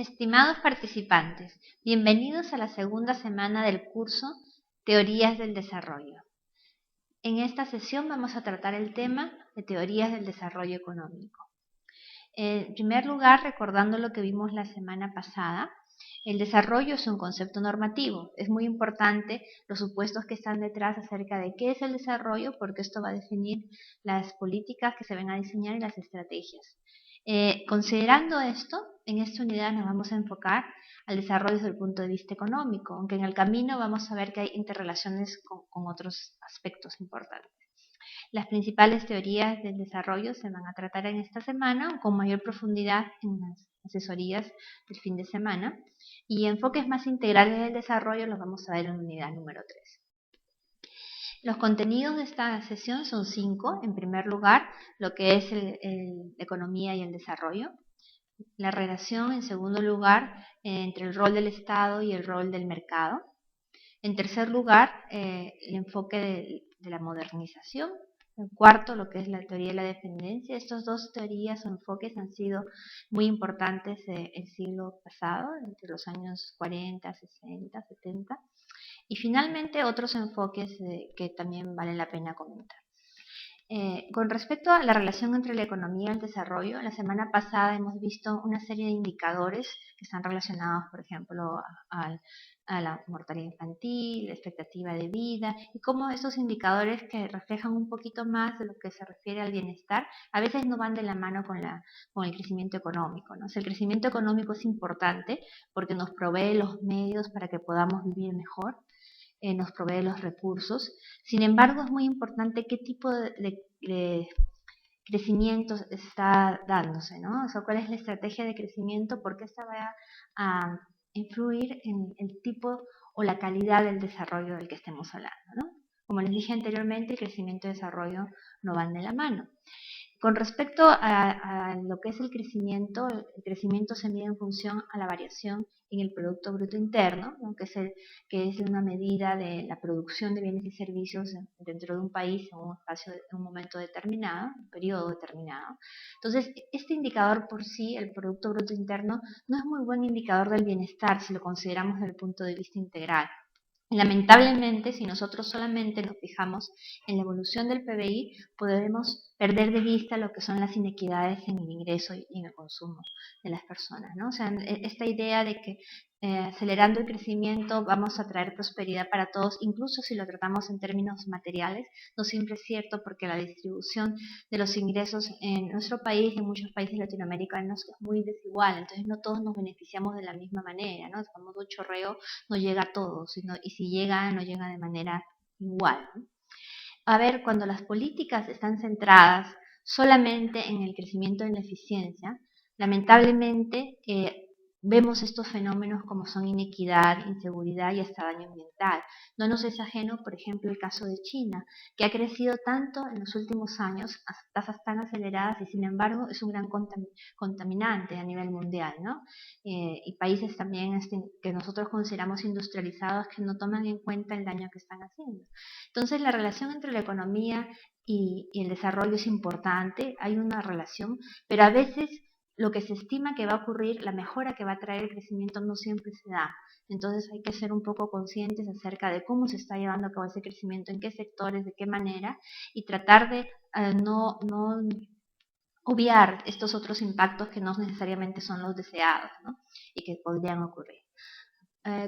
Estimados participantes, bienvenidos a la segunda semana del curso Teorías del Desarrollo. En esta sesión vamos a tratar el tema de teorías del desarrollo económico. En primer lugar, recordando lo que vimos la semana pasada, el desarrollo es un concepto normativo. Es muy importante los supuestos que están detrás acerca de qué es el desarrollo, porque esto va a definir las políticas que se van a diseñar y las estrategias. Considerando esto, en esta unidad nos vamos a enfocar al desarrollo desde el punto de vista económico, aunque en el camino vamos a ver que hay interrelaciones con otros aspectos importantes. Las principales teorías del desarrollo se van a tratar en esta semana con mayor profundidad en las asesorías del fin de semana, y enfoques más integrales del desarrollo los vamos a ver en la unidad número 3. Los contenidos de esta sesión son 5. En primer lugar, lo que es la economía y el desarrollo. La relación, en segundo lugar, entre el rol del Estado y el rol del mercado. En tercer lugar, el enfoque de la modernización. En cuarto, lo que es la teoría de la dependencia. Estas dos teorías o enfoques han sido muy importantes el siglo pasado, entre los años 40, 60, 70. Y finalmente, otros enfoques que también vale la pena comentar. Con respecto a la relación entre la economía y el desarrollo, la semana pasada hemos visto una serie de indicadores que están relacionados, por ejemplo, a la mortalidad infantil, la expectativa de vida, y cómo esos indicadores que reflejan un poquito más de lo que se refiere al bienestar, a veces no van de la mano con el crecimiento económico, ¿no? O sea, el crecimiento económico es importante porque nos provee los medios para que podamos vivir mejor, nos provee los recursos. Sin embargo, es muy importante qué tipo de crecimiento está dándose, ¿no? O sea, cuál es la estrategia de crecimiento, porque esta va a influir en el tipo o la calidad del desarrollo del que estemos hablando, ¿no? Como les dije anteriormente, el crecimiento y el desarrollo no van de la mano. Con respecto a lo que es el crecimiento se mide en función a la variación en el Producto Bruto Interno, ¿no? que es una medida de la producción de bienes y servicios dentro de un país en un espacio, en un momento determinado, un periodo determinado. Entonces, este indicador por sí, el Producto Bruto Interno, no es muy buen indicador del bienestar si lo consideramos desde el punto de vista integral. Lamentablemente, si nosotros solamente nos fijamos en la evolución del PBI, podemos perder de vista lo que son las inequidades en el ingreso y en el consumo de las personas, ¿no? O sea, esta idea de que acelerando el crecimiento vamos a traer prosperidad para todos, incluso si lo tratamos en términos materiales, no siempre es cierto, porque la distribución de los ingresos en nuestro país y en muchos países latinoamericanos es muy desigual, entonces no todos nos beneficiamos de la misma manera, ¿no? El famoso chorreo no llega a todos, y si llega, no llega de manera igual, ¿no? A ver, cuando las políticas están centradas solamente en el crecimiento y en la eficiencia, lamentablemente vemos estos fenómenos como son inequidad, inseguridad y hasta daño ambiental. No nos es ajeno, por ejemplo, el caso de China, que ha crecido tanto en los últimos años a tasas tan aceleradas y sin embargo es un gran contaminante a nivel mundial, ¿no? Y países también que nosotros consideramos industrializados que no toman en cuenta el daño que están haciendo. Entonces, la relación entre la economía y el desarrollo es importante, hay una relación, pero a veces lo que se estima que va a ocurrir, la mejora que va a traer el crecimiento no siempre se da. Entonces hay que ser un poco conscientes acerca de cómo se está llevando a cabo ese crecimiento, en qué sectores, de qué manera, y tratar de no obviar estos otros impactos que no necesariamente son los deseados, ¿no? Y que podrían ocurrir.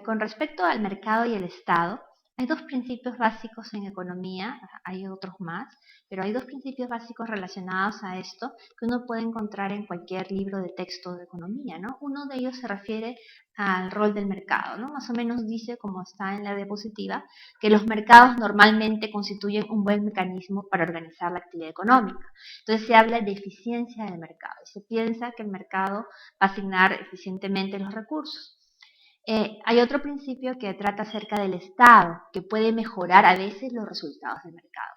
Con respecto al mercado y el Estado, hay dos principios básicos en economía, hay otros más, pero hay dos principios básicos relacionados a esto que uno puede encontrar en cualquier libro de texto de economía, ¿no? Uno de ellos se refiere al rol del mercado, ¿no? Más o menos dice, como está en la diapositiva, que los mercados normalmente constituyen un buen mecanismo para organizar la actividad económica. Entonces se habla de eficiencia del mercado y se piensa que el mercado va a asignar eficientemente los recursos. Hay otro principio que trata acerca del Estado, que puede mejorar a veces los resultados del mercado.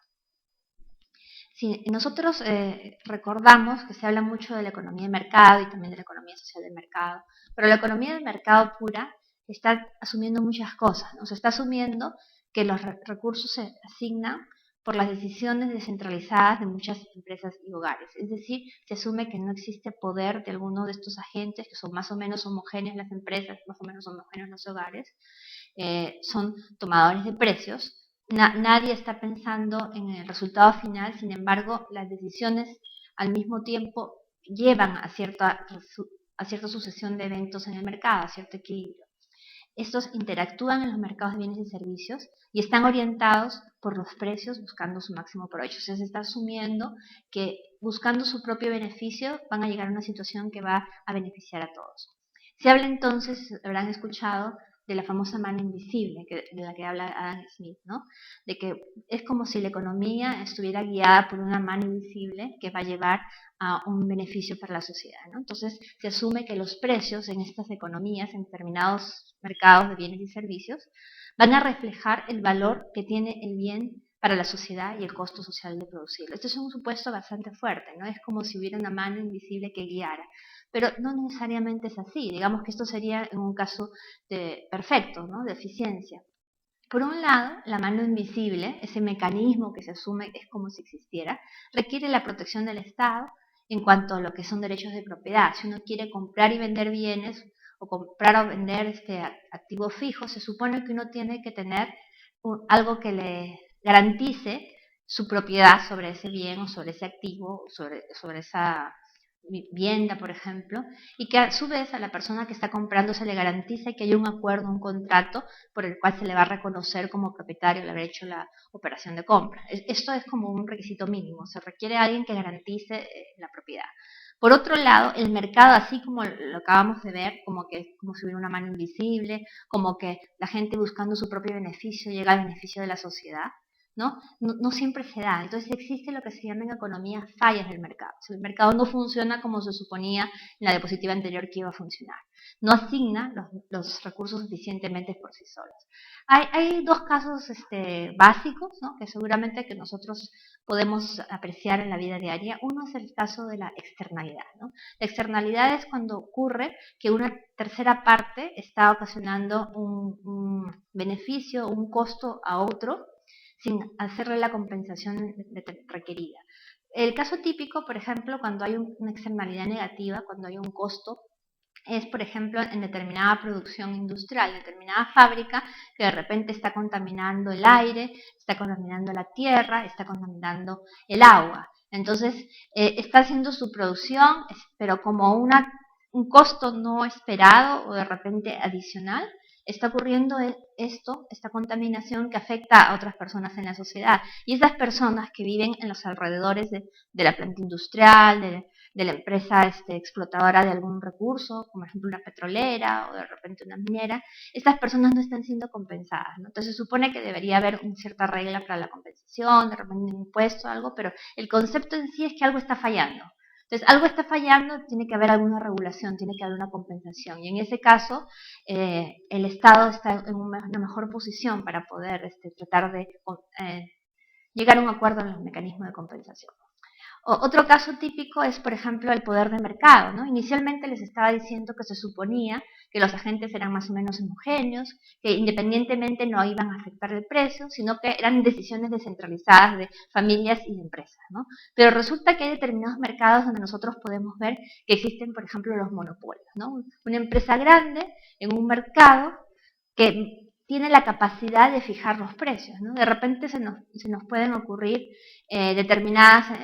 Si nosotros recordamos que se habla mucho de la economía de mercado y también de la economía social del mercado, pero la economía del mercado pura está asumiendo muchas cosas, ¿no? Se está asumiendo que los recursos se asignan por las decisiones descentralizadas de muchas empresas y hogares. Es decir, se asume que no existe poder de alguno de estos agentes, que son más o menos homogéneas las empresas, más o menos homogéneos los hogares, son tomadores de precios. Nadie está pensando en el resultado final, sin embargo, las decisiones al mismo tiempo llevan a cierta sucesión de eventos en el mercado, a cierto equilibrio. Estos interactúan en los mercados de bienes y servicios y están orientados por los precios buscando su máximo provecho. O sea, se está asumiendo que buscando su propio beneficio van a llegar a una situación que va a beneficiar a todos. Se habla entonces, habrán escuchado, de la famosa mano invisible, de la que habla Adam Smith, ¿no? De que es como si la economía estuviera guiada por una mano invisible que va a llevar a un beneficio para la sociedad, ¿no? Entonces se asume que los precios en estas economías, en determinados mercados de bienes y servicios, van a reflejar el valor que tiene el bien para la sociedad y el costo social de producirlo. Este es un supuesto bastante fuerte, ¿no? Es como si hubiera una mano invisible que guiara, pero no necesariamente es así. Digamos que esto sería en un caso perfecto, ¿no? De eficiencia. Por un lado, la mano invisible, ese mecanismo que se asume es como si existiera, requiere la protección del Estado en cuanto a lo que son derechos de propiedad. Si uno quiere comprar y vender bienes o comprar o vender activos fijos, se supone que uno tiene que tener algo que le garantice su propiedad sobre ese bien o sobre ese activo, sobre esa vivienda, por ejemplo, y que a su vez a la persona que está comprando se le garantiza que haya un acuerdo, un contrato por el cual se le va a reconocer como propietario el haber hecho la operación de compra. Esto es como un requisito mínimo, se requiere a alguien que garantice la propiedad. Por otro lado, el mercado, así como lo acabamos de ver, como si hubiera una mano invisible, como que la gente buscando su propio beneficio llega al beneficio de la sociedad, ¿no? No siempre se da. Entonces existe lo que se llama en economía fallas del mercado. O sea, el mercado no funciona como se suponía en la diapositiva anterior que iba a funcionar. No asigna los recursos suficientemente por sí solos. Hay dos casos básicos, ¿no? Que seguramente que nosotros podemos apreciar en la vida diaria. Uno es el caso de la externalidad, ¿no? La externalidad es cuando ocurre que una tercera parte está ocasionando un beneficio, un costo a otro, sin hacerle la compensación requerida. El caso típico, por ejemplo, cuando hay una externalidad negativa, cuando hay un costo, es, por ejemplo, en determinada producción industrial, determinada fábrica que de repente está contaminando el aire, está contaminando la tierra, está contaminando el agua. Entonces, está haciendo su producción, pero como un costo no esperado o de repente adicional, está ocurriendo esta contaminación que afecta a otras personas en la sociedad. Y esas personas que viven en los alrededores de la planta industrial, de la empresa explotadora de algún recurso, como por ejemplo una petrolera o de repente una minera, estas personas no están siendo compensadas, ¿no? Entonces se supone que debería haber una cierta regla para la compensación, de repente un impuesto o algo, pero el concepto en sí es que algo está fallando. Entonces, algo está fallando, tiene que haber alguna regulación, tiene que haber una compensación. Y en ese caso, el Estado está en una mejor posición para poder tratar de llegar a un acuerdo en los mecanismos de compensación. Otro caso típico es, por ejemplo, el poder de mercado, ¿no? Inicialmente les estaba diciendo que se suponía que los agentes eran más o menos homogéneos, que independientemente no iban a afectar el precio, sino que eran decisiones descentralizadas de familias y de empresas, ¿no? Pero resulta que hay determinados mercados donde nosotros podemos ver que existen, por ejemplo, los monopolios, ¿no? Una empresa grande en un mercado que tiene la capacidad de fijar los precios, ¿no? De repente se nos pueden ocurrir determinados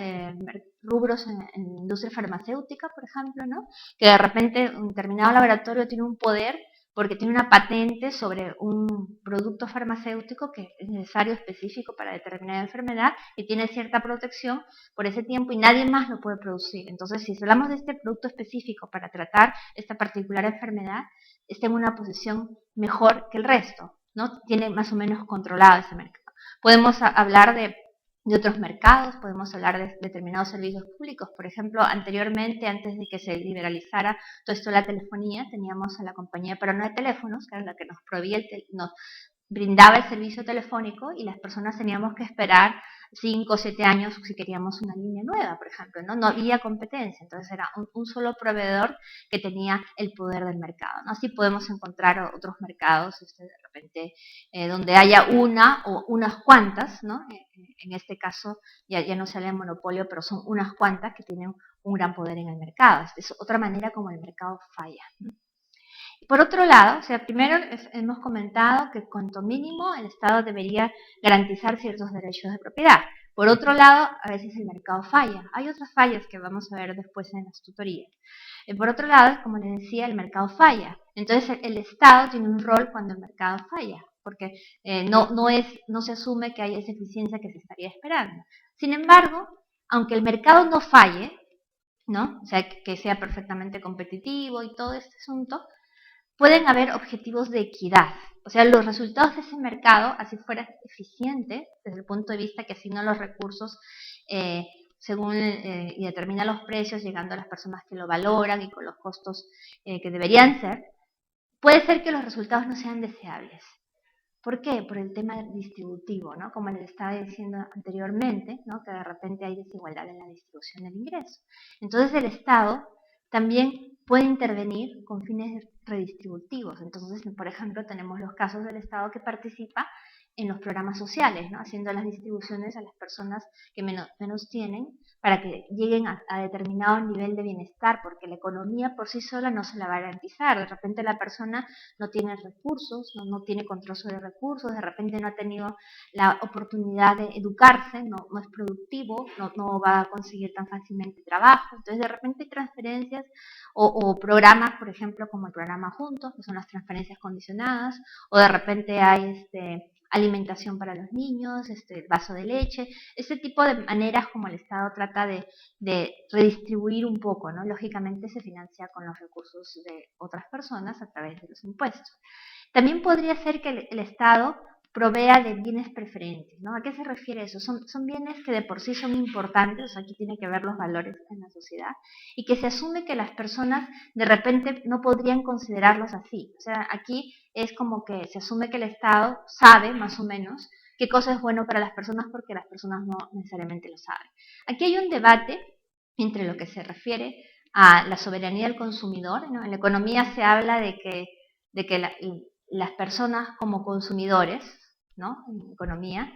rubros en industria farmacéutica, por ejemplo, ¿no? Que de repente un determinado laboratorio tiene un poder porque tiene una patente sobre un producto farmacéutico que es necesario, específico para determinada enfermedad y tiene cierta protección por ese tiempo y nadie más lo puede producir. Entonces, si hablamos de este producto específico para tratar esta particular enfermedad, está en una posición mejor que el resto, ¿no? Tiene más o menos controlado ese mercado. Podemos hablar de otros mercados, podemos hablar de determinados servicios públicos. Por ejemplo, anteriormente, antes de que se liberalizara todo esto de la telefonía, teníamos a la compañía peruana de teléfonos, que era la que nos proveía brindaba el servicio telefónico y las personas teníamos que esperar 5 o 7 años si queríamos una línea nueva, por ejemplo, ¿no? No había competencia, entonces era un solo proveedor que tenía el poder del mercado, ¿no? Así podemos encontrar otros mercados, de repente, donde haya una o unas cuantas, ¿no? En este caso ya no sale el monopolio, pero son unas cuantas que tienen un gran poder en el mercado. Esta es otra manera como el mercado falla, ¿no? Por otro lado, o sea, primero hemos comentado que cuanto mínimo el Estado debería garantizar ciertos derechos de propiedad. Por otro lado, a veces el mercado falla. Hay otras fallas que vamos a ver después en las tutorías. Por otro lado, como les decía, el mercado falla. Entonces, el Estado tiene un rol cuando el mercado falla, porque no se asume que hay esa eficiencia que se estaría esperando. Sin embargo, aunque el mercado no falle, ¿no? O sea, que sea perfectamente competitivo y todo este asunto, pueden haber objetivos de equidad. O sea, los resultados de ese mercado, así fuera eficiente, desde el punto de vista que asigna los recursos según y determina los precios, llegando a las personas que lo valoran y con los costos que deberían ser, puede ser que los resultados no sean deseables. ¿Por qué? Por el tema distributivo, ¿no? Como les estaba diciendo anteriormente, ¿no? Que de repente hay desigualdad en la distribución del ingreso. Entonces el Estado también puede intervenir con fines redistributivos. Entonces, por ejemplo, tenemos los casos del Estado que participa en los programas sociales, ¿no? Haciendo las distribuciones a las personas que menos tienen para que lleguen a determinado nivel de bienestar, porque la economía por sí sola no se la va a garantizar. De repente la persona no tiene recursos, no tiene control sobre recursos, de repente no ha tenido la oportunidad de educarse, no es productivo, no va a conseguir tan fácilmente trabajo. Entonces, de repente hay transferencias o programas, por ejemplo, como el programa Juntos, que son las transferencias condicionadas, o de repente hay alimentación para los niños, vaso de leche, ese tipo de maneras como el Estado trata de redistribuir un poco, ¿no? Lógicamente se financia con los recursos de otras personas a través de los impuestos. También podría ser que el Estado provea de bienes preferentes, ¿no? ¿A qué se refiere eso? Son bienes que de por sí son importantes, aquí tiene que ver los valores en la sociedad, y que se asume que las personas de repente no podrían considerarlos así. O sea, aquí es como que se asume que el Estado sabe, más o menos, qué cosa es bueno para las personas porque las personas no necesariamente lo saben. Aquí hay un debate entre lo que se refiere a la soberanía del consumidor, ¿no? En la economía se habla de que las personas como consumidores, ¿no? En economía,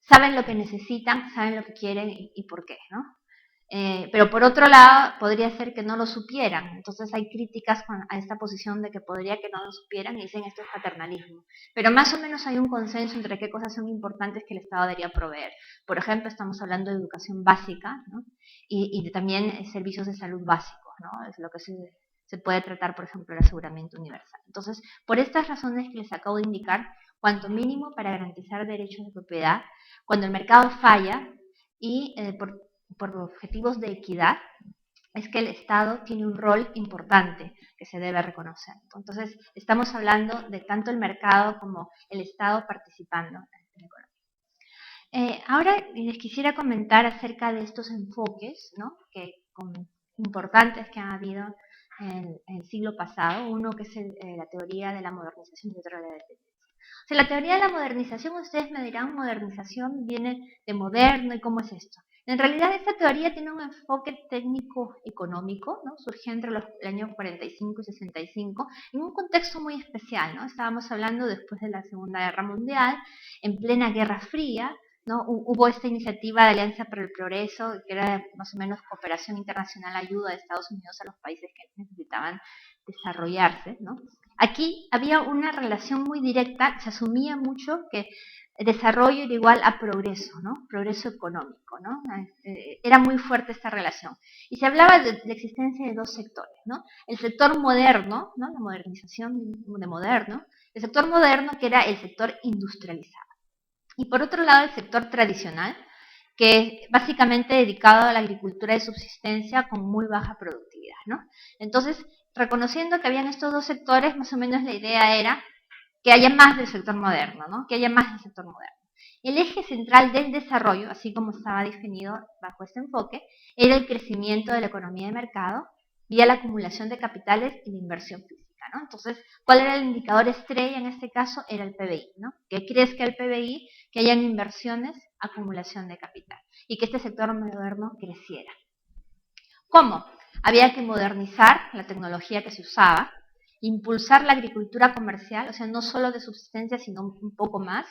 saben lo que necesitan, saben lo que quieren y por qué, ¿no? Pero por otro lado, podría ser que no lo supieran. Entonces hay críticas a esta posición de que podría que no lo supieran y dicen esto es paternalismo. Pero más o menos hay un consenso entre qué cosas son importantes que el Estado debería proveer. Por ejemplo, estamos hablando de educación básica, ¿no? y también servicios de salud básicos, ¿no? Es lo que se puede tratar, por ejemplo, el aseguramiento universal. Entonces, por estas razones que les acabo de indicar, cuanto mínimo para garantizar derechos de propiedad, cuando el mercado falla y por objetivos de equidad, es que el Estado tiene un rol importante que se debe reconocer. Entonces, estamos hablando de tanto el mercado como el Estado participando en la economía. Ahora les quisiera comentar acerca de estos enfoques, ¿no? Importantes que han habido en el siglo pasado. Uno que es la teoría de la modernización y otro la dependencia. O sea, la teoría de la modernización, ustedes me dirán, modernización viene de moderno, ¿y cómo es esto? En realidad esta teoría tiene un enfoque técnico-económico, ¿no? Surgió entre los años 45 y 65, en un contexto muy especial, ¿no? Estábamos hablando después de la Segunda Guerra Mundial, en plena Guerra Fría, ¿no? Hubo esta iniciativa de Alianza para el Progreso, que era más o menos cooperación internacional, ayuda de Estados Unidos a los países que necesitaban desarrollarse, ¿no? Aquí había una relación muy directa, se asumía mucho que desarrollo era igual a progreso, ¿no? Progreso económico, ¿no? Era muy fuerte esta relación. Y se hablaba de la existencia de dos sectores, ¿no? El sector moderno, ¿no? La modernización de moderno, el sector moderno que era el sector industrializado. Y por otro lado el sector tradicional, que es básicamente dedicado a la agricultura de subsistencia con muy baja productividad, ¿no? Entonces, reconociendo que habían estos dos sectores, más o menos la idea era que haya más del sector moderno, ¿no? Que haya más del sector moderno. El eje central del desarrollo, así como estaba definido bajo este enfoque, era el crecimiento de la economía de mercado vía la acumulación de capitales y la inversión física, ¿no? Entonces, ¿cuál era el indicador estrella en este caso? Era el PBI, ¿no? ¿Qué crezca el PBI? Que hayan inversiones, acumulación de capital y que este sector moderno creciera. ¿Cómo? Había que modernizar la tecnología que se usaba, impulsar la agricultura comercial, o sea, no solo de subsistencia, sino un poco más,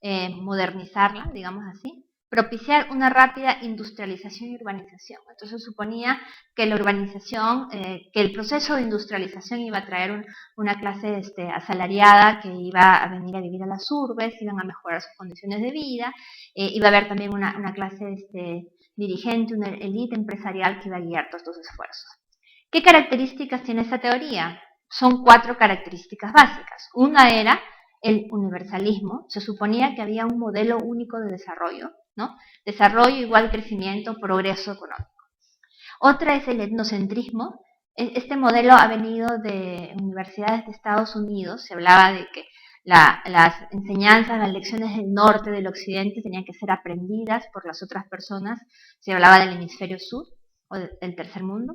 modernizarla, digamos así, propiciar una rápida industrialización y urbanización. Entonces suponía que la urbanización, que el proceso de industrialización iba a traer una clase asalariada que iba a venir a vivir a las urbes, iban a mejorar sus condiciones de vida, iba a haber también una clase dirigente, una élite empresarial que iba a guiar todos estos esfuerzos. ¿Qué características tiene esta teoría? Son 4 características básicas. Una era el universalismo. Se suponía que había un modelo único de desarrollo, ¿no? Desarrollo igual crecimiento, progreso económico. Otra es el etnocentrismo. Este modelo ha venido de universidades de Estados Unidos. Se hablaba de que las enseñanzas, las lecciones del norte, del occidente, tenían que ser aprendidas por las otras personas. Se hablaba del hemisferio sur o del tercer mundo.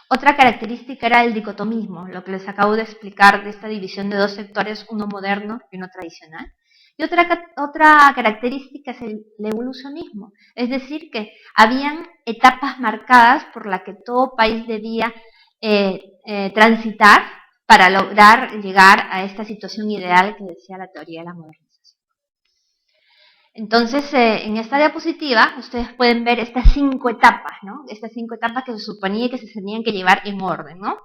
Otra característica era el dicotomismo, lo que les acabo de explicar de esta división de 2 sectores, uno moderno y uno tradicional. Y otra característica es el evolucionismo, es decir, que habían etapas marcadas por las que todo país debía transitar para lograr llegar a esta situación ideal que decía la teoría de la modernización. Entonces, en esta diapositiva, ustedes pueden ver estas 5 etapas, ¿no? Estas 5 etapas que se suponía que se tenían que llevar en orden, ¿no?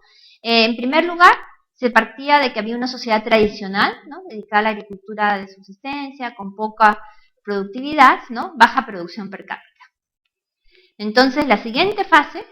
En primer lugar, se partía de que había una sociedad tradicional, ¿no? Dedicada a la agricultura de subsistencia, con poca productividad, ¿no? Baja producción per cápita. Entonces, la siguiente fase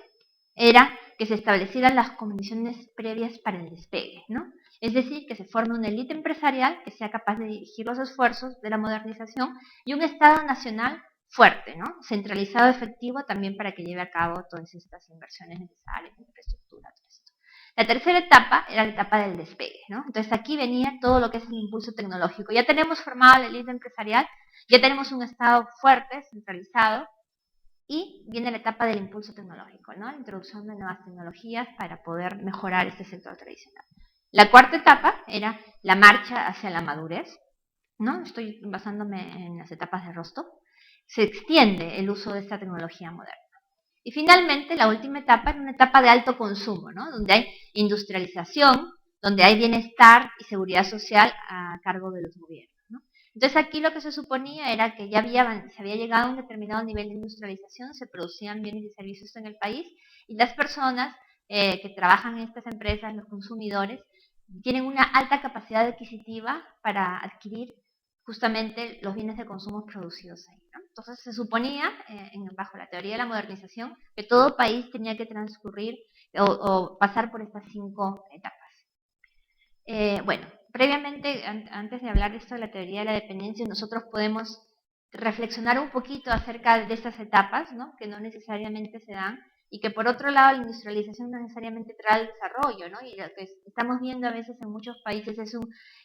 era que se establecieran las condiciones previas para el despegue, ¿no? Es decir, que se forme una élite empresarial que sea capaz de dirigir los esfuerzos de la modernización y un Estado nacional fuerte, ¿no? Centralizado, efectivo, también para que lleve a cabo todas estas inversiones necesarias en infraestructura, todo esto. La tercera etapa era la etapa del despegue, ¿no? Entonces aquí venía todo lo que es el impulso tecnológico. Ya tenemos formada la élite empresarial, ya tenemos un Estado fuerte, centralizado, y viene la etapa del impulso tecnológico, ¿no? La introducción de nuevas tecnologías para poder mejorar este sector tradicional. La cuarta etapa era la marcha hacia la madurez, ¿no? Estoy basándome en las etapas de Rostov. Se extiende el uso de esta tecnología moderna. Y finalmente, la última etapa era una etapa de alto consumo, ¿no? Donde hay industrialización, donde hay bienestar y seguridad social a cargo de los gobiernos. Entonces aquí lo que se suponía era que ya se había llegado a un determinado nivel de industrialización, se producían bienes y servicios en el país y las personas que trabajan en estas empresas, los consumidores, tienen una alta capacidad adquisitiva para adquirir justamente los bienes de consumo producidos ahí, ¿no? Entonces se suponía, bajo la teoría de la modernización, que todo país tenía que transcurrir o pasar por estas 5 etapas. Bueno, previamente, antes de hablar de esto de la teoría de la dependencia, nosotros podemos reflexionar un poquito acerca de estas etapas, ¿no? Que no necesariamente se dan, y que por otro lado la industrialización no necesariamente trae el desarrollo, ¿no? Y lo que estamos viendo a veces en muchos países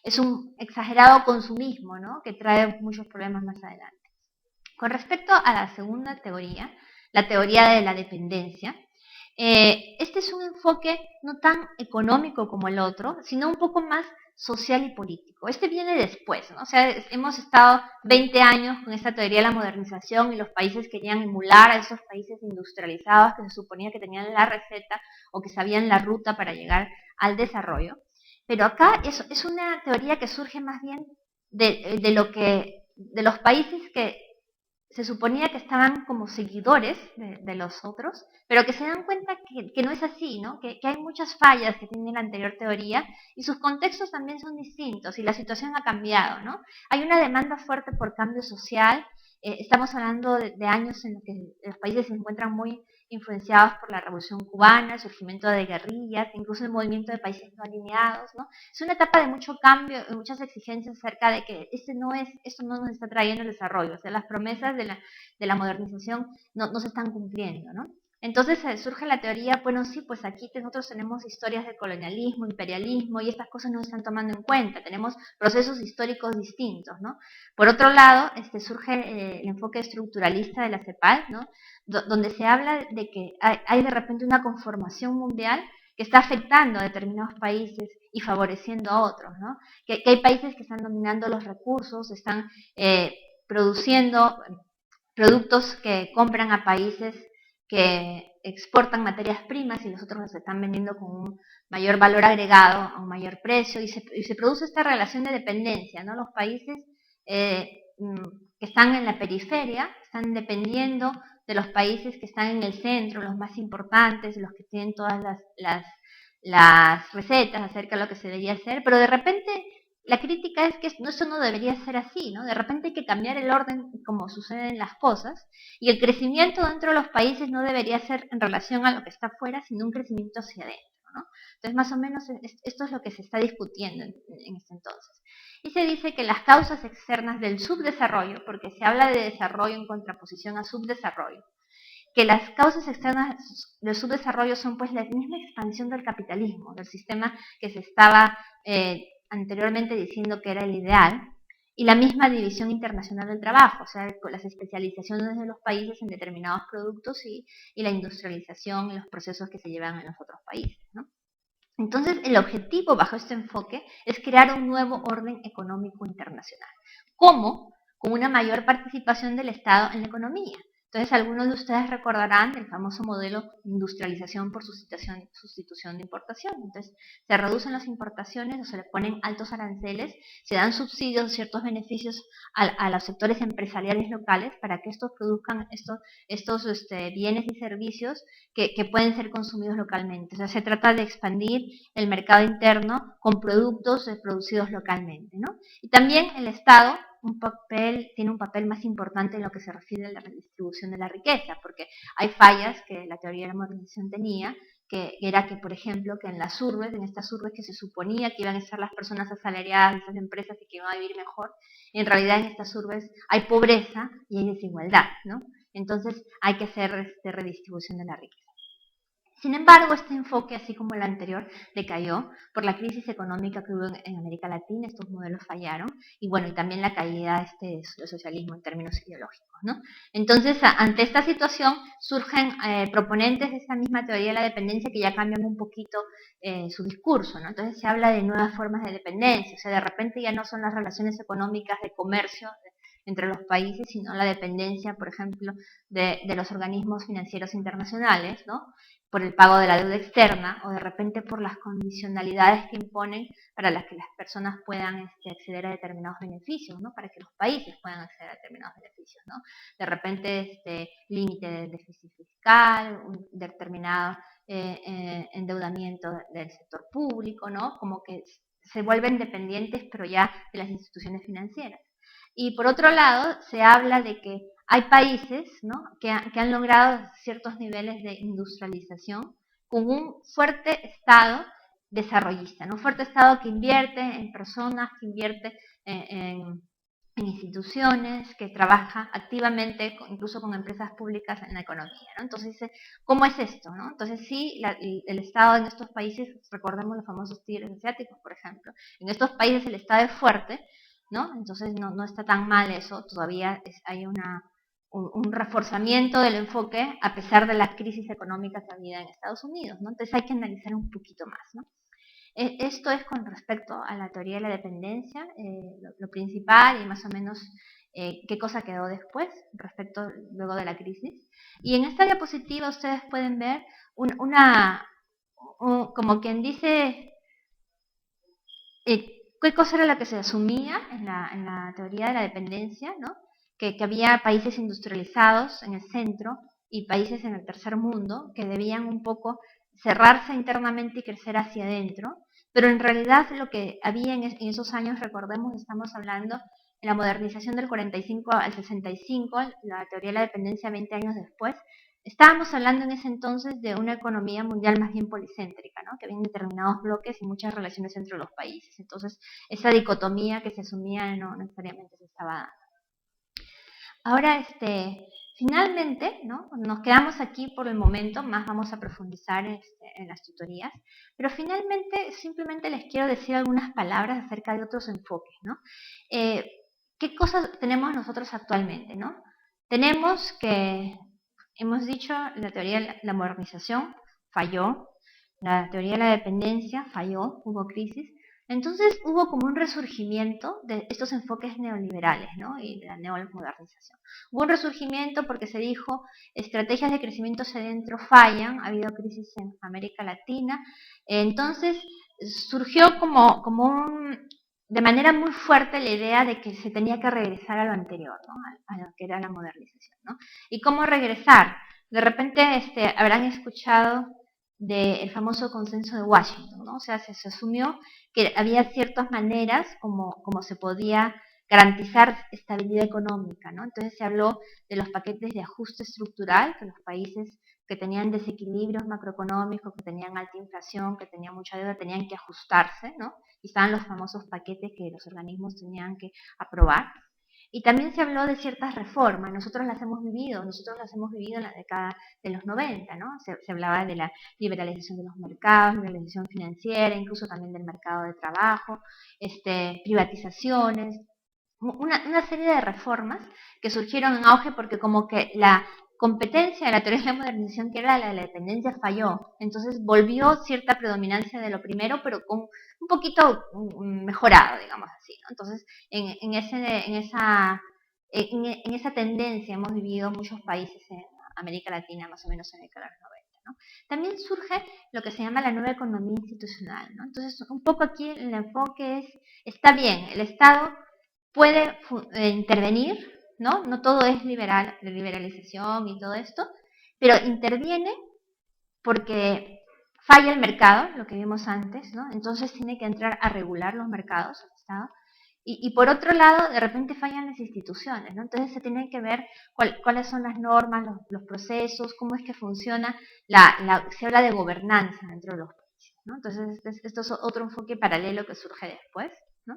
es un exagerado consumismo, ¿no? Que trae muchos problemas más adelante. Con respecto a la segunda teoría, la teoría de la dependencia, este es un enfoque no tan económico como el otro, sino un poco más social y político. Este viene después, ¿no? O sea, hemos estado 20 años con esta teoría de la modernización y los países querían emular a esos países industrializados que se suponía que tenían la receta o que sabían la ruta para llegar al desarrollo. Pero acá es una teoría que surge más bien de los países que se suponía que estaban como seguidores de los otros, pero que se dan cuenta que no es así, ¿no? Que hay muchas fallas que tiene la anterior teoría y sus contextos también son distintos y la situación ha cambiado, ¿no? Hay una demanda fuerte por cambio social, estamos hablando de años en los que los países se encuentran muy influenciados por la Revolución Cubana, el surgimiento de guerrillas, incluso el movimiento de países no alineados, ¿no? Es una etapa de mucho cambio y muchas exigencias acerca de que esto no nos está trayendo el desarrollo, o sea, las promesas de la modernización no se están cumpliendo, ¿no? Entonces surge la teoría, bueno, sí, pues aquí nosotros tenemos historias de colonialismo, imperialismo, y estas cosas no se están tomando en cuenta, tenemos procesos históricos distintos, ¿no? Por otro lado, surge el enfoque estructuralista de la CEPAL, ¿no? Donde se habla de que hay de repente una conformación mundial que está afectando a determinados países y favoreciendo a otros, ¿no? Que hay países que están dominando los recursos, están produciendo productos que compran a países que exportan materias primas y los otros los están vendiendo con un mayor valor agregado, a un mayor precio, y se produce esta relación de dependencia, ¿no? Los países que están en la periferia están dependiendo de los países que están en el centro, los más importantes, los que tienen todas las recetas acerca de lo que se debería hacer, pero de repente la crítica es que eso no debería ser así, ¿no? De repente hay que cambiar el orden como suceden las cosas, y el crecimiento dentro de los países no debería ser en relación a lo que está afuera, sino un crecimiento hacia adentro, ¿no? Entonces, más o menos, esto es lo que se está discutiendo en este entonces. Y se dice que las causas externas del subdesarrollo, porque se habla de desarrollo en contraposición a subdesarrollo, que las causas externas del subdesarrollo son pues la misma expansión del capitalismo, del sistema que se estaba anteriormente diciendo que era el ideal, y la misma división internacional del trabajo, o sea, con las especializaciones de los países en determinados productos y la industrialización y los procesos que se llevan en los otros países, ¿no? Entonces, el objetivo bajo este enfoque es crear un nuevo orden económico internacional. ¿Cómo? Con una mayor participación del Estado en la economía. Entonces, algunos de ustedes recordarán el famoso modelo de industrialización por sustitución de importación. Entonces, se reducen las importaciones o se le ponen altos aranceles, se dan subsidios, ciertos beneficios a los sectores empresariales locales para que estos produzcan estos bienes y servicios que pueden ser consumidos localmente. O sea, se trata de expandir el mercado interno con productos producidos localmente, ¿no? Y también el Estado tiene un papel más importante en lo que se refiere a la redistribución de la riqueza, porque hay fallas que la teoría de la modernización tenía, que era que, por ejemplo, que en estas urbes que se suponía que iban a ser las personas asalariadas de esas empresas y que iban a vivir mejor, en realidad en estas urbes hay pobreza y hay desigualdad, ¿no? Entonces hay que hacer redistribución de la riqueza. Sin embargo, este enfoque, así como el anterior, decayó por la crisis económica que hubo en América Latina. Estos modelos fallaron, y bueno, y también la caída del socialismo en términos ideológicos, ¿no? Entonces, ante esta situación, surgen proponentes de esta misma teoría de la dependencia que ya cambian un poquito su discurso, ¿no? Entonces se habla de nuevas formas de dependencia, o sea, de repente ya no son las relaciones económicas de comercio entre los países, sino la dependencia, por ejemplo, de los organismos financieros internacionales, ¿no? Por el pago de la deuda externa, o de repente por las condicionalidades que imponen para las que las personas puedan acceder a determinados beneficios, ¿no? Para que los países puedan acceder a determinados beneficios, ¿no? De repente límite del déficit fiscal, un determinado endeudamiento del sector público, ¿no? Como que se vuelven dependientes, pero ya de las instituciones financieras. Y por otro lado, se habla de que hay países, ¿no? que han logrado ciertos niveles de industrialización con un fuerte Estado desarrollista, ¿no? Un fuerte Estado que invierte en personas, que invierte en instituciones, que trabaja activamente, incluso con empresas públicas en la economía, ¿no? Entonces dice, ¿cómo es esto, no? Entonces sí, el Estado en estos países, recordemos los famosos tigres asiáticos, por ejemplo, en estos países el Estado es fuerte, ¿no? Entonces no está tan mal eso, todavía hay un reforzamiento del enfoque a pesar de la crisis económica que había en Estados Unidos, ¿no? Entonces hay que analizar un poquito más, ¿no? Esto es con respecto a la teoría de la dependencia, lo principal y más o menos qué cosa quedó después, respecto luego de la crisis. Y en esta diapositiva ustedes pueden ver como quien dice, qué cosa era la que se asumía en la teoría de la dependencia, ¿no? Que había países industrializados en el centro y países en el tercer mundo que debían un poco cerrarse internamente y crecer hacia adentro, pero en realidad lo que había en esos años, recordemos, estamos hablando en la modernización del 45 al 65, la teoría de la dependencia 20 años después, estábamos hablando en ese entonces de una economía mundial más bien policéntrica, ¿no? Que había determinados bloques y muchas relaciones entre los países. Entonces, esa dicotomía que se asumía no necesariamente se estaba dando. Ahora, finalmente, ¿no? Nos quedamos aquí por el momento, más vamos a profundizar en las tutorías, pero finalmente simplemente les quiero decir algunas palabras acerca de otros enfoques, ¿no? ¿Qué cosas tenemos nosotros actualmente, no? Tenemos que, hemos dicho, la teoría de la modernización falló, la teoría de la dependencia falló, hubo crisis. Entonces hubo como un resurgimiento de estos enfoques neoliberales, ¿no? Y de la neomodernización. Hubo un resurgimiento porque se dijo, estrategias de crecimiento hacia adentro fallan, ha habido crisis en América Latina. Entonces surgió de manera muy fuerte la idea de que se tenía que regresar a lo anterior, ¿no? A lo que era la modernización, ¿no? ¿Y cómo regresar? De repente habrán escuchado del famoso consenso de Washington, ¿no? O sea, se asumió que había ciertas maneras como se podía garantizar estabilidad económica, ¿no? Entonces se habló de los paquetes de ajuste estructural, que los países que tenían desequilibrios macroeconómicos, que tenían alta inflación, que tenían mucha deuda, tenían que ajustarse, ¿no? Y estaban los famosos paquetes que los organismos tenían que aprobar. Y también se habló de ciertas reformas, nosotros las hemos vivido en la década de los 90, ¿no? Se hablaba de la liberalización de los mercados, liberalización financiera, incluso también del mercado de trabajo, privatizaciones, una serie de reformas que surgieron en auge porque como que la competencia de la teoría de la modernización, que era la de la dependencia, falló. Entonces volvió cierta predominancia de lo primero, pero con un poquito mejorado, digamos así, ¿no? Entonces, en esa tendencia hemos vivido muchos países en América Latina, más o menos en la década de los 90, ¿no? También surge lo que se llama la nueva economía institucional, ¿no? Entonces, un poco aquí el enfoque está bien, el Estado puede intervenir, ¿no? No todo es liberalización y todo esto, pero interviene porque falla el mercado, lo que vimos antes, ¿no? Entonces tiene que entrar a regular los mercados, el Estado. Y por otro lado, de repente fallan las instituciones, ¿no? Entonces se tiene que ver cuáles son las normas, los procesos, cómo es que funciona, se habla de gobernanza dentro de los países, ¿no? Entonces esto es otro enfoque paralelo que surge después, ¿no?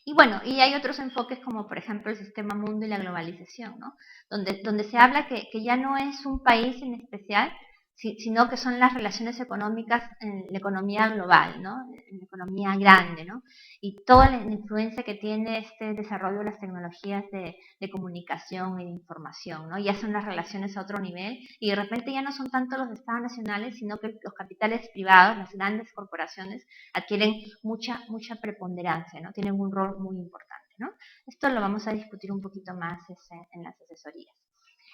Y bueno, y hay otros enfoques como por ejemplo el sistema mundo y la globalización, ¿no? Donde se habla que ya no es un país en especial, sino que son las relaciones económicas en la economía global, ¿no? En la economía grande, ¿no? Y toda la influencia que tiene este desarrollo de las tecnologías de comunicación y de información, ¿no? Ya son las relaciones a otro nivel y de repente ya no son tanto los estados nacionales, sino que los capitales privados, las grandes corporaciones, adquieren mucha preponderancia, ¿no? Tienen un rol muy importante, ¿no? Esto lo vamos a discutir un poquito más en las asesorías.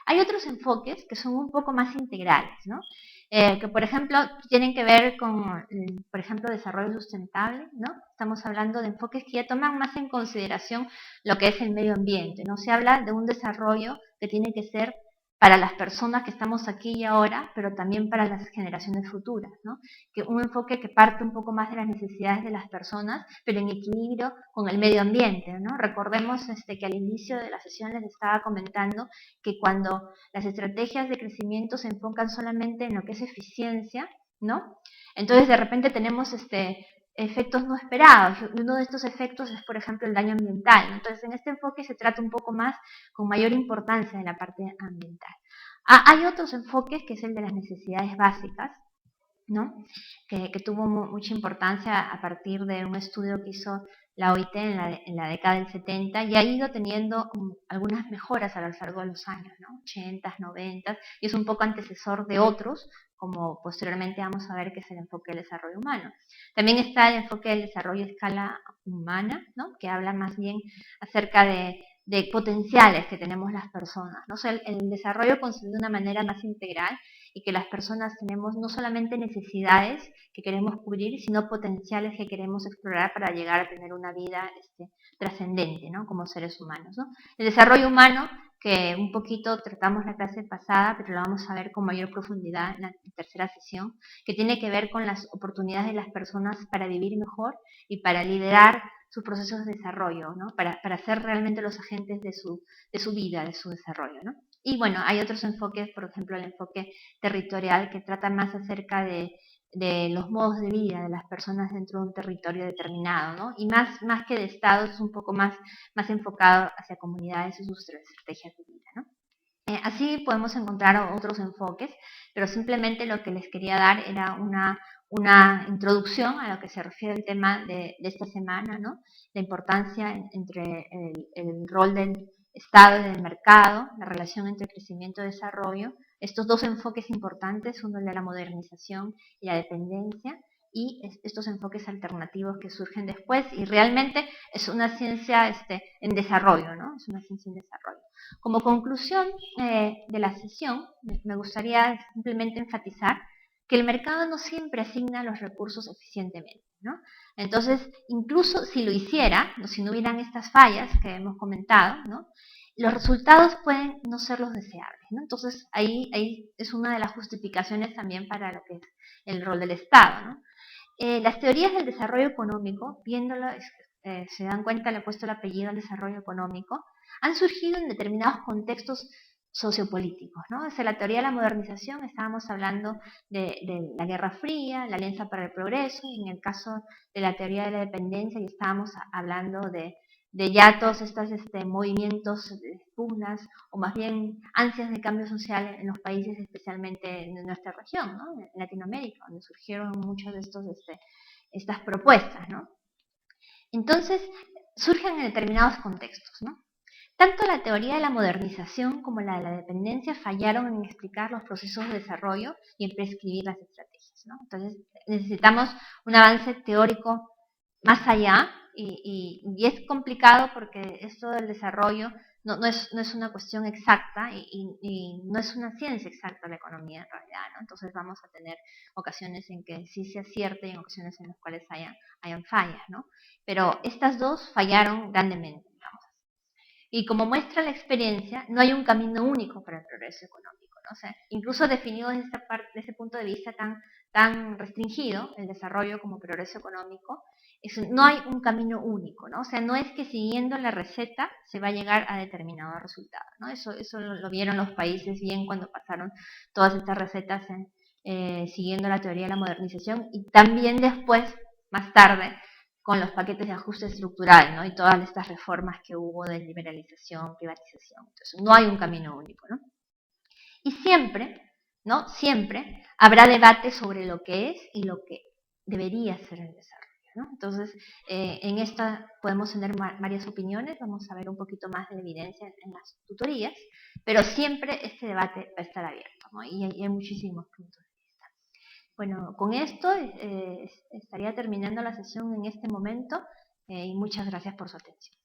Hay otros enfoques que son un poco más integrales, ¿no? Que por ejemplo tienen que ver con, por ejemplo, desarrollo sustentable, ¿no? Estamos hablando de enfoques que ya toman más en consideración lo que es el medio ambiente, ¿no? Se habla de un desarrollo que tiene que ser para las personas que estamos aquí y ahora, pero también para las generaciones futuras, ¿no? Que un enfoque que parte un poco más de las necesidades de las personas, pero en equilibrio con el medio ambiente, ¿no? Recordemos que al inicio de la sesión les estaba comentando que cuando las estrategias de crecimiento se enfocan solamente en lo que es eficiencia, ¿no? Entonces de repente tenemos efectos no esperados. Uno de estos efectos es, por ejemplo, el daño ambiental. Entonces, en este enfoque se trata un poco más con mayor importancia de la parte ambiental. Hay otros enfoques, que es el de las necesidades básicas, ¿no? Que tuvo mucha importancia a partir de un estudio que hizo la OIT en la década del 70 y ha ido teniendo algunas mejoras a lo largo de los años, ¿no? 80, 90, y es un poco antecesor de otros, como posteriormente vamos a ver que es el enfoque del desarrollo humano. También está el enfoque del desarrollo a escala humana, ¿no? Que habla más bien acerca de potenciales que tenemos las personas, ¿no? O sea, el desarrollo considerado de una manera más integral y que las personas tenemos no solamente necesidades que queremos cubrir, sino potenciales que queremos explorar para llegar a tener una vida trascendente, ¿no? Como seres humanos, ¿no? El desarrollo humano, que un poquito tratamos la clase pasada, pero lo vamos a ver con mayor profundidad en la tercera sesión, que tiene que ver con las oportunidades de las personas para vivir mejor y para liderar sus procesos de desarrollo, ¿no? Para ser realmente los agentes de su vida, de su desarrollo, ¿no? Y bueno, hay otros enfoques, por ejemplo, el enfoque territorial, que trata más acerca de los modos de vida de las personas dentro de un territorio determinado, ¿no? Y más que de estados, es un poco más enfocado hacia comunidades y sus estrategias de vida, ¿no? Así podemos encontrar otros enfoques, pero simplemente lo que les quería dar era una introducción a lo que se refiere al tema de esta semana, ¿no? La importancia entre el rol del Estado y del mercado, la relación entre crecimiento y desarrollo, estos dos enfoques importantes, uno el de la modernización y la dependencia, y estos enfoques alternativos que surgen después, y realmente es una ciencia en desarrollo, ¿no? Es una ciencia en desarrollo. Como conclusión de la sesión, me gustaría simplemente enfatizar que el mercado no siempre asigna los recursos eficientemente, ¿no? Entonces, incluso si lo hiciera, si no hubieran estas fallas que hemos comentado, ¿no?, los resultados pueden no ser los deseables, ¿no? Entonces, ahí es una de las justificaciones también para lo que es el rol del Estado, ¿no? Las teorías del desarrollo económico, viéndolo, se dan cuenta, le he puesto el apellido al desarrollo económico, han surgido en determinados contextos sociopolíticos, ¿no? Desde la teoría de la modernización estábamos hablando de la Guerra Fría, la Alianza para el Progreso, y en el caso de la teoría de la dependencia ya estábamos hablando de ya todos estos movimientos de pugnas, o más bien ansias de cambio social en los países, especialmente en nuestra región, ¿no?, en Latinoamérica, donde surgieron muchos de estas propuestas, ¿no? Entonces, surgen en determinados contextos, ¿no? Tanto la teoría de la modernización como la de la dependencia fallaron en explicar los procesos de desarrollo y en prescribir las estrategias, ¿no? Entonces, necesitamos un avance teórico más allá, y es complicado porque esto del desarrollo no es una cuestión exacta, y no es una ciencia exacta la economía en realidad, ¿no? Entonces vamos a tener ocasiones en que sí se acierte y en ocasiones en las cuales hayan fallas, ¿no? Pero estas dos fallaron grandemente, digamos. Y como muestra la experiencia, no hay un camino único para el progreso económico, ¿no? O sea, incluso definido desde ese punto de vista tan restringido, el desarrollo como progreso económico, no hay un camino único, ¿no? O sea, no es que siguiendo la receta se va a llegar a determinado resultado, ¿no? Eso lo vieron los países bien cuando pasaron todas estas recetas siguiendo la teoría de la modernización, y también después, más tarde, con los paquetes de ajuste estructural, ¿no?, y todas estas reformas que hubo de liberalización, privatización. Entonces, no hay un camino único, ¿no? Y siempre, ¿no?, siempre habrá debate sobre lo que es y lo que debería ser el desarrollo, ¿no? Entonces, en esta podemos tener varias opiniones, vamos a ver un poquito más de la evidencia en las tutorías, pero siempre este debate va a estar abierto, ¿no? Y hay muchísimos puntos. Bueno, con esto estaría terminando la sesión en este momento, y muchas gracias por su atención.